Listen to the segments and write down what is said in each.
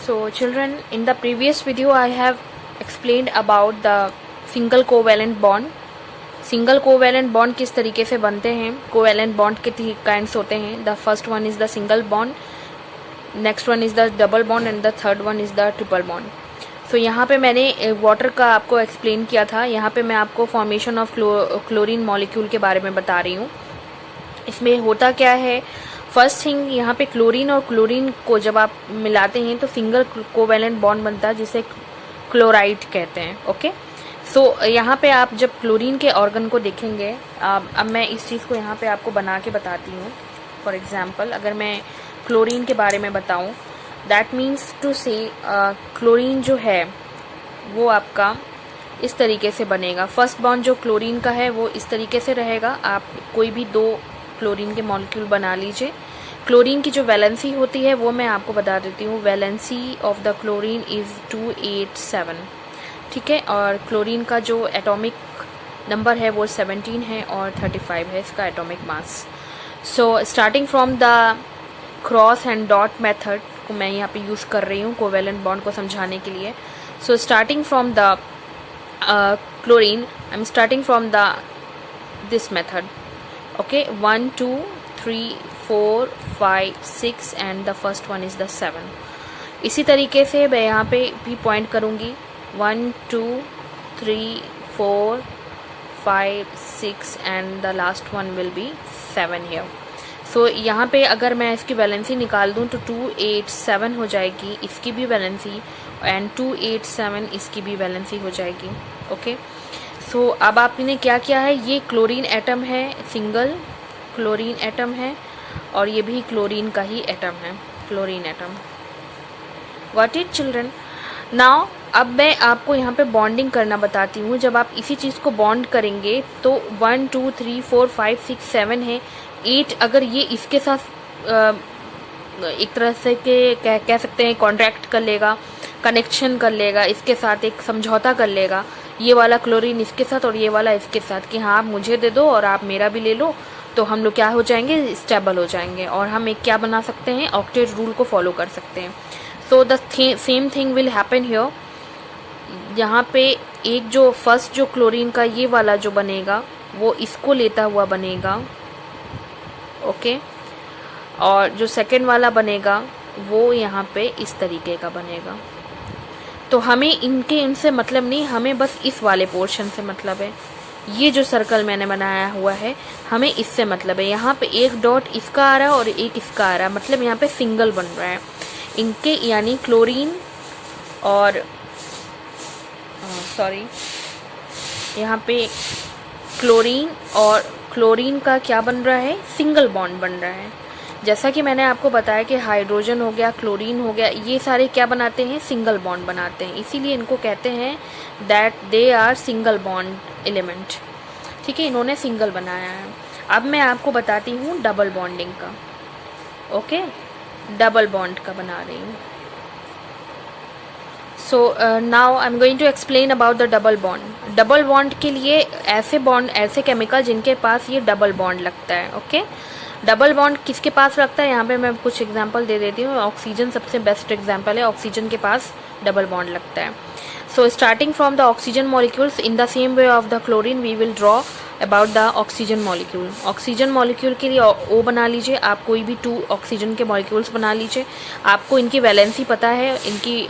So children, in the previous video I have explained about the single covalent bond. Single covalent bond किस तरीके से बनते हैं. Covalent bond के 3 kinds होते हैं. The first one is the single bond, next one is the double bond and the third one is the triple bond. So यहाँ पे मैंने वाटर का आपको एक्सप्लेन किया था. यहाँ पे मैं आपको फॉर्मेशन ऑफ क्लोरीन मॉलिक्यूल के बारे में बता रही हूँ. इसमें होता क्या है, फर्स्ट थिंग यहाँ पे क्लोरीन और क्लोरीन को जब आप मिलाते हैं तो सिंगल कोवैलेंट बॉन्ड बनता है जिसे क्लोराइड कहते हैं. ओके, सो यहाँ पे आप जब क्लोरीन के ऑर्गन को देखेंगे, अब मैं इस चीज़ को यहाँ पे आपको बना के बताती हूँ. फॉर एग्जांपल अगर मैं क्लोरीन के बारे में बताऊँ, दैट मीन्स टू से क्लोरीन जो है वो आपका इस तरीके से बनेगा. फर्स्ट बॉन्ड जो क्लोरीन का है वो इस तरीके से रहेगा. आप कोई भी 2 क्लोरीन के मॉलिक्यूल बना लीजिए. क्लोरीन की जो वैलेंसी होती है वो मैं आपको बता देती हूँ. Valency of the chlorine is 287. ठीक है, और क्लोरीन का जो एटॉमिक नंबर है वो 17 है और 35 है इसका atomic mass. So starting from the cross and dot method को मैं यहाँ पे यूज़ कर रही हूँ कोवैलेंट बॉन्ड को समझाने के लिए. सो starting from the chlorine, I am starting from the this method. Okay, 1 2 3 4 5 6 and the first one is the 7. इसी तरीके से मैं यहाँ पे भी पॉइंट करूँगी. 1 2 3 4 5 6 and the last one will be 7 here. So यहाँ पे अगर मैं इसकी वैलेंसी निकाल दूँ तो 287 हो जाएगी इसकी भी वैलेंसी, एंड 287 इसकी भी वैलेंसी हो जाएगी. ओके, सो अब आपने क्या किया है, ये क्लोरीन एटम है, सिंगल क्लोरीन एटम है, और ये भी क्लोरीन का ही एटम है, chlorine atom. Got it children? Now अब मैं आपको यहाँ पे बॉन्डिंग करना बताती हूँ. जब आप इसी चीज़ को बॉन्ड करेंगे तो 1 2 3 4 5 6 7 है, 8 अगर ये इसके साथ एक तरह से कह सकते हैं कॉन्ट्रैक्ट कर लेगा, कनेक्शन कर लेगा, इसके साथ एक समझौता कर लेगा, ये वाला क्लोरीन इसके साथ और ये वाला इसके साथ, कि हाँ आप मुझे दे दो और आप मेरा भी ले लो, तो हम लोग क्या हो जाएंगे, स्टेबल हो जाएंगे, और हम एक क्या बना सकते हैं, ऑक्टेट रूल को फॉलो कर सकते हैं. So the same thing will happen here. यहाँ पे एक जो फर्स्ट जो क्लोरीन का ये वाला जो बनेगा वो इसको लेता हुआ बनेगा. ओके, और जो सेकंड वाला बनेगा वो यहाँ पे इस तरीके का बनेगा. तो हमें इनसे मतलब नहीं, हमें बस इस वाले पोर्शन से मतलब है. ये जो सर्कल मैंने बनाया हुआ है हमें इससे मतलब है. यहाँ पे एक डॉट इसका आ रहा है और एक इसका आ रहा है, मतलब यहाँ पे सिंगल बन रहा है इनके, यानी क्लोरीन और यहाँ पे क्लोरीन और क्लोरीन का क्या बन रहा है, सिंगल बॉन्ड बन रहा है. जैसा कि मैंने आपको बताया कि हाइड्रोजन हो गया, क्लोरीन हो गया, ये सारे क्या बनाते हैं, सिंगल बॉन्ड बनाते हैं, इसीलिए इनको कहते हैं that they are single bond element. ठीक है, इन्होंने सिंगल बनाया है. अब मैं आपको बताती हूँ डबल बॉन्डिंग का. ओके, डबल बॉन्ड का बना रही हूँ. So now I am going to explain about the double bond. Double bond के लिए ऐसे केमिकल जिनके पास ये डबल बॉन्ड लगता है. ओके, डबल बॉन्ड किसके पास लगता है, यहाँ पे मैं कुछ एग्जांपल दे देती हूँ. ऑक्सीजन सबसे बेस्ट एग्जांपल है, ऑक्सीजन के पास डबल बॉन्ड लगता है. So starting from the oxygen molecules in the same way of the chlorine we will draw about the oxygen molecule. Oxygen molecule के लिए ओ बना लीजिए आप, कोई भी 2 ऑक्सीजन के मॉलिक्यूल्स बना लीजिए. आपको इनकी वैलेंसी पता है, इनकी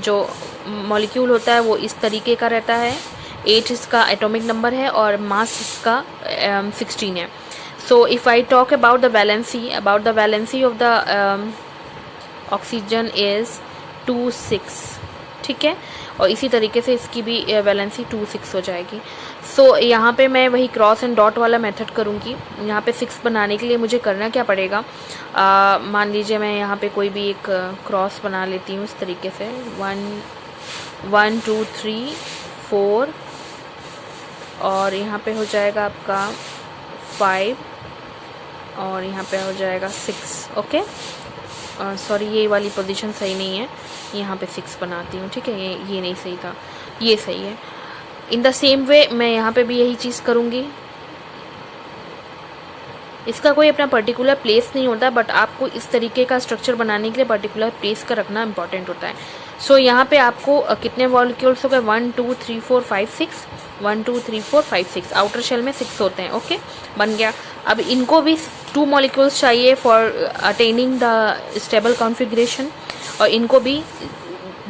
जो मॉलिक्यूल होता है वो इस तरीके का रहता है. 8 इसका एटॉमिक नंबर है और मास इसका 16 है. So if I talk about the valency of the oxygen is 26. ठीक है, और इसी तरीके से इसकी भी वैलेंसी 26 हो जाएगी. सो यहाँ पे मैं वही क्रॉस एंड डॉट वाला मेथड करूँगी. यहाँ पे 6 बनाने के लिए मुझे करना क्या पड़ेगा, मान लीजिए मैं यहाँ पे कोई भी एक क्रॉस बना लेती हूँ इस तरीके से. 1 2 3 4 और यहाँ पे हो जाएगा आपका 5 और यहाँ पे हो जाएगा 6. ओके, सॉरी ये वाली पोजीशन सही नहीं है, यहाँ पे 6 बनाती हूँ. ठीक है, ये नहीं सही था, ये सही है. इन द सेम वे मैं यहाँ पे भी यही चीज़ करूँगी. इसका कोई अपना पर्टिकुलर प्लेस नहीं होता, बट आपको इस तरीके का स्ट्रक्चर बनाने के लिए पर्टिकुलर प्लेस का रखना इंपॉर्टेंट होता है। सो यहाँ पे आपको कितने मॉलिक्यूल्स हो गए, 1 2 3 4 5 6, 1 2 3 4 5 6, आउटर शेल में 6 होते हैं। ओके, बन गया। अब इनको भी 2 मॉलिक्यूल्स चाहिए for attaining the stable configuration, और इनको भी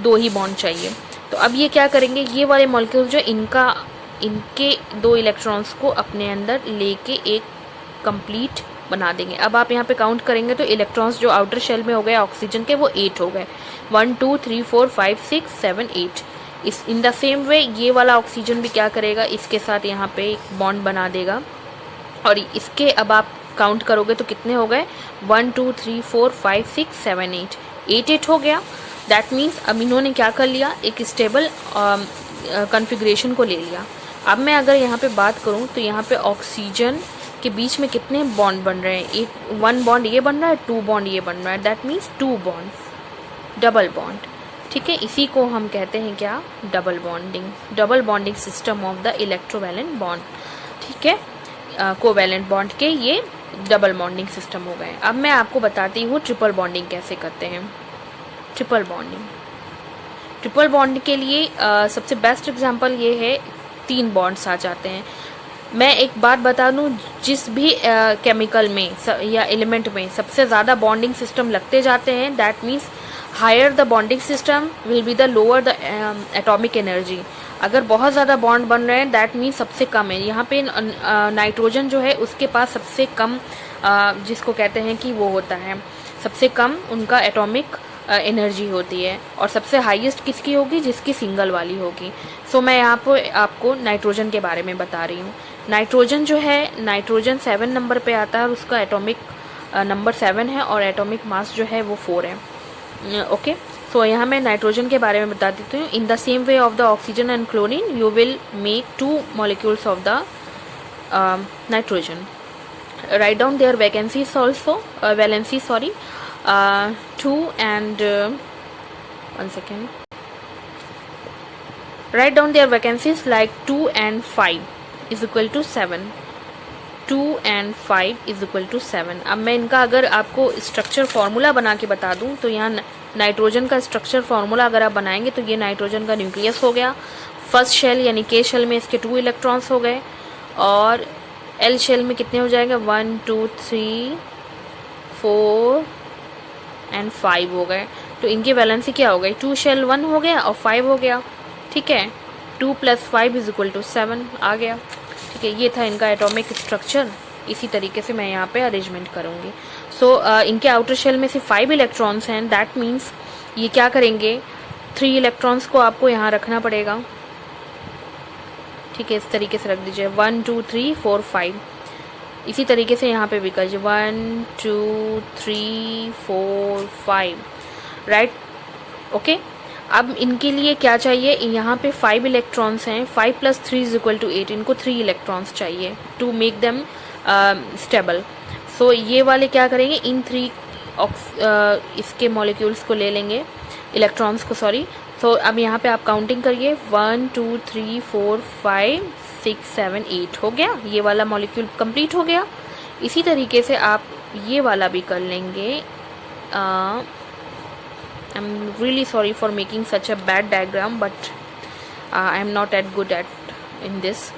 2 ही बॉन्ड चाहिए। तो अब ये क्या करेंगे, ये वाले मॉलिक्यूल्स जो इनके 2 इलेक्ट्रॉन्स को अपने अंदर लेके एक कंप्लीट बना देंगे। अब आप यहाँ पे काउंट करेंगे तो इलेक्ट्रॉन्स जो आउटर शेल में हो गए ऑक्सीजन के, वो 8 हो गए। 1 2 3 4 5 6 7 8। इस इन द सेम वे ये वाला ऑक्सीजन भी क्या करेगा, इसके साथ यहाँ पे एक बॉन्ड बना देगा, और इसके अब आप काउंट करोगे तो कितने हो गए, 1 2 3 4 5 6 7 8, 8 हो गया। दैट मीन्स अब इन्होंने क्या कर लिया, एक स्टेबल कॉन्फ़िगरेशन को ले लिया। अब मैं अगर यहाँ पे बात करूँ तो यहाँ पे ऑक्सीजन के बीच में कितने बॉन्ड बन रहे हैं, 1 बॉन्ड ये बन रहा है, 2 बॉन्ड ये बन रहा है। That means 2 bond, double bond. ठीक है, इसी को हम कहते हैं क्या, double bonding system of the electrovalent bond. ठीक है, कोवैलेंट बॉन्ड के ये डबल बॉन्डिंग सिस्टम हो गए। अब मैं आपको बताती हूँ ट्रिपल बॉन्डिंग कैसे करते हैं। ट्रिपल बॉन्ड के लिए सबसे बेस्ट एग्जांपल ये है, 3 बॉन्ड्स आ जाते हैं। मैं एक बात बता दूं, जिस भी केमिकल में या एलिमेंट में सबसे ज़्यादा बॉन्डिंग सिस्टम लगते जाते हैं, that means higher the bonding system will be the lower the atomic energy. अगर बहुत ज़्यादा बॉन्ड बन रहे हैं दैट मीन्स सबसे कम है। यहाँ पे नाइट्रोजन जो है उसके पास सबसे कम जिसको कहते हैं कि वो होता है सबसे कम उनका एटॉमिक एनर्जी होती है, और सबसे हाईएस्ट किसकी होगी, जिसकी सिंगल वाली होगी। सो मैं यहाँ पर आपको नाइट्रोजन के बारे में बता रही हूँ। नाइट्रोजन जो है, नाइट्रोजन 7 नंबर पे आता है और उसका एटॉमिक नंबर 7 है, और एटॉमिक मास जो है वो 4 है। ओके, सो यहाँ मैं नाइट्रोजन के बारे में बता देती हूँ। In the same way of the oxygen and chlorine you will make 2 molecules of the nitrogen. Write down their vacancies also, valency sorry, 2 and 1 second. Write down their vacancies like 2 and 5 is equal to 7. 2 and 5 is equal to 7. अब मैं इनका अगर आपको structure formula बना के बता दूं तो यहाँ नाइट्रोजन का स्ट्रक्चर फार्मूला अगर आप बनाएंगे तो ये नाइट्रोजन का न्यूक्लियस हो गया। फर्स्ट शेल यानी के शेल में इसके 2 इलेक्ट्रॉन्स हो गए, और एल शेल में कितने हो जाएंगे, 1 2 3 4 एंड 5 हो गए। तो इनकी वैलेंसी क्या हो गई, 2 शेल 1 हो गया और 5 हो गया। ठीक है, 2 + 5 इज इक्वल टू 7 आ गया। ठीक है, ये था इनका एटॉमिक स्ट्रक्चर। इसी तरीके से मैं यहाँ पे अरेंजमेंट करूँगी। सो इनके आउटर शेल में सिर्फ 5 इलेक्ट्रॉन्स हैं। दैट मीन्स ये क्या करेंगे, 3 इलेक्ट्रॉन्स को आपको यहाँ रखना पड़ेगा। ठीक है, इस तरीके से रख दीजिए, 1 2 3 4 5। इसी तरीके से यहाँ पे भी कर 1 2 3 4 5, राइट। ओके, अब इनके लिए क्या चाहिए, यहाँ पे 5 इलेक्ट्रॉन्स हैं, 5 + 3 इज इक्वल टू 8। इनको 3 इलेक्ट्रॉन्स चाहिए टू मेक देम स्टेबल। सो ये वाले क्या करेंगे, इन 3 इसके मॉलिक्यूल्स को ले लेंगे, इलेक्ट्रॉन्स को, सॉरी। सो अब यहाँ पे आप काउंटिंग करिए, 1 2 3 4 5 6 7 8 हो गया। ये वाला मॉलिक्यूल कंप्लीट हो गया। इसी तरीके से आप ये वाला भी कर लेंगे। I am really sorry for making such a bad diagram, but I am not at good at in this.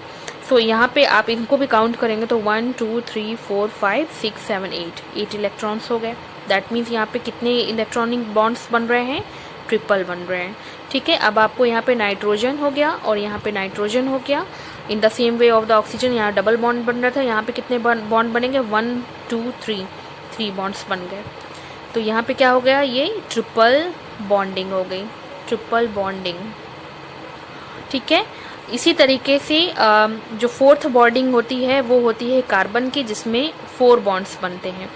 So यहाँ पे आप इनको भी काउंट करेंगे तो 1 2 3 4 5 6 7 8 इलेक्ट्रॉन्स हो गए। दैट मीन्स यहाँ पे कितने इलेक्ट्रॉनिक बॉन्ड्स बन रहे हैं, ट्रिपल बन रहे हैं। ठीक है, अब आपको यहाँ पे नाइट्रोजन हो गया और यहाँ पे नाइट्रोजन हो गया। इन the same way of the oxygen, यहाँ डबल बॉन्ड बन रहा था, यहाँ पे कितने बॉन्ड बनेंगे, 1 2 3 बॉन्ड्स बन गए। तो यहाँ पे क्या हो गया, ये ट्रिपल बॉन्डिंग हो गई, ट्रिपल बॉन्डिंग। ठीक है, इसी तरीके से जो 4th बॉन्डिंग होती है वो होती है कार्बन की, जिसमें 4 बॉन्ड्स बनते हैं।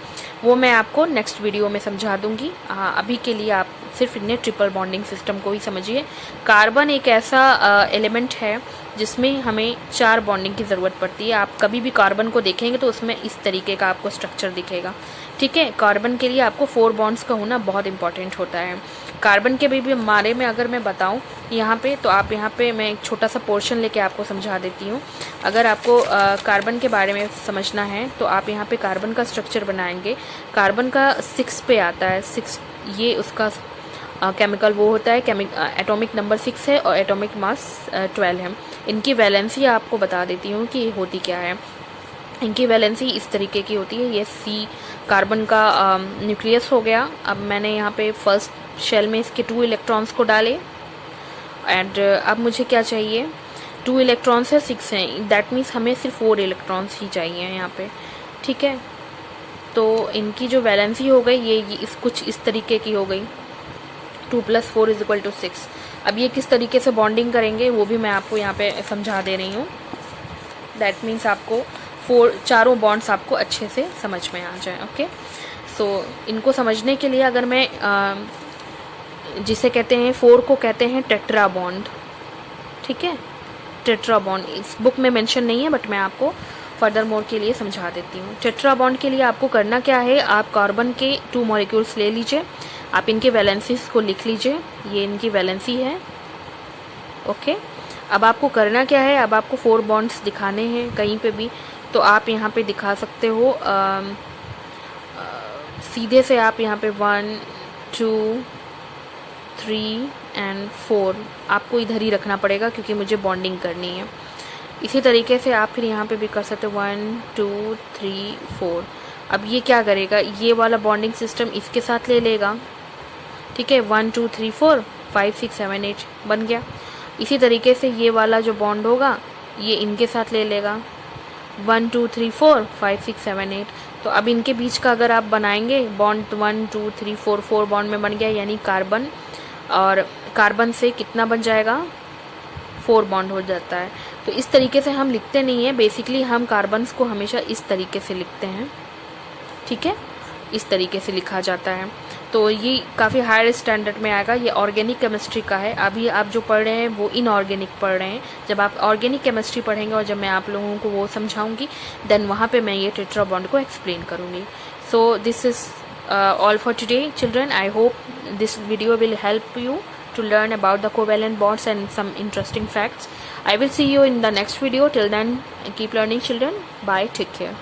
वो मैं आपको नेक्स्ट वीडियो में समझा दूंगी। अभी के लिए आप सिर्फ इन्हें ट्रिपल बॉन्डिंग सिस्टम को ही समझिए। कार्बन एक ऐसा एलिमेंट है जिसमें हमें 4 बॉन्डिंग की ज़रूरत पड़ती है। आप कभी भी कार्बन को देखेंगे तो उसमें इस तरीके का आपको स्ट्रक्चर दिखेगा, ठीक है। कार्बन के लिए आपको 4 बॉन्ड्स का होना बहुत इंपॉर्टेंट होता है। कार्बन के भी बारे में अगर मैं बताऊं यहाँ पे, तो आप यहाँ पे मैं एक छोटा सा पोर्शन लेके आपको समझा देती हूँ। अगर आपको कार्बन के बारे में समझना है तो आप यहाँ पे कार्बन का स्ट्रक्चर बनाएंगे। कार्बन का 6 पे आता है, 6 ये उसका केमिकल वो होता है, एटॉमिक नंबर 6 है और एटॉमिक मास 12 है। इनकी वैलेंसी आपको बता देती हूँ कि होती क्या है। इनकी वैलेंसी इस तरीके की होती है। ये सी कार्बन का न्यूक्लियस हो गया। अब मैंने यहाँ पे फर्स्ट शेल में इसके 2 इलेक्ट्रॉन्स को डाले एंड अब मुझे क्या चाहिए, 2 इलेक्ट्रॉन्स है, 6 हैं, दैट मीन्स हमें सिर्फ 4 इलेक्ट्रॉन्स ही चाहिए यहाँ पे, ठीक है। तो इनकी जो वैलेंसी हो गई ये इस कुछ इस तरीके की हो गई, 2 + 4 = 6। अब ये किस तरीके से बॉन्डिंग करेंगे वो भी मैं आपको यहाँ पे समझा दे रही हूँ। दैट मीन्स आपको चारों बॉन्ड्स आपको अच्छे से समझ में आ जाए, ओके। सो इनको समझने के लिए अगर मैं जिसे कहते हैं 4 को कहते हैं टेट्रा बॉन्ड, ठीक है। टेट्रा बॉन्ड इस बुक में मेंशन नहीं है बट मैं आपको फर्दर मोर के लिए समझा देती हूँ। टेट्रा बॉन्ड के लिए आपको करना क्या है, आप कार्बन के 2 मॉलिक्यूल्स ले लीजिए, आप इनके वैलेंसीज को लिख लीजिए, ये इनकी वैलेंसी है, ओके। अब आपको करना क्या है, अब आपको 4 बॉन्ड्स दिखाने हैं कहीं पे भी, तो आप यहाँ पे दिखा सकते हो। सीधे से आप यहाँ पे 1 2 3 एंड 4 आपको इधर ही रखना पड़ेगा क्योंकि मुझे बॉन्डिंग करनी है। इसी तरीके से आप फिर यहाँ पे भी कर सकते हो 1 2 3 4। अब ये क्या करेगा, ये वाला बॉन्डिंग सिस्टम इसके साथ ले लेगा, ठीक है। 1 2 3 4 5 6 7 8 बन गया। इसी तरीके से ये वाला जो बॉन्ड होगा ये इनके साथ ले लेगा, 1 2 3 4 5 6 7 8। तो अब इनके बीच का अगर आप बनाएंगे बॉन्ड 1 2 3 4 बॉन्ड में बन गया, यानी कार्बन और कार्बन से कितना बन जाएगा, 4 बॉन्ड हो जाता है। तो इस तरीके से हम लिखते नहीं हैं, बेसिकली हम कार्बन्स को हमेशा इस तरीके से लिखते हैं, ठीक है। इस तरीके से लिखा जाता है। तो ये काफ़ी हायर स्टैंडर्ड में आएगा। ये ऑर्गेनिक केमिस्ट्री का है। अभी आप जो पढ़ रहे हैं वो इनऑर्गेनिक पढ़ रहे हैं। जब आप ऑर्गेनिक केमिस्ट्री पढ़ेंगे और जब मैं आप लोगों को वो समझाऊंगी देन वहाँ पे मैं ये टेट्रा बॉन्ड को एक्सप्लेन करूँगी। So this is all for today, children. I hope this video will help you to learn about the covalent bonds and some interesting facts. I will see you in the next video. Till then, keep learning, children. Bye. Take care.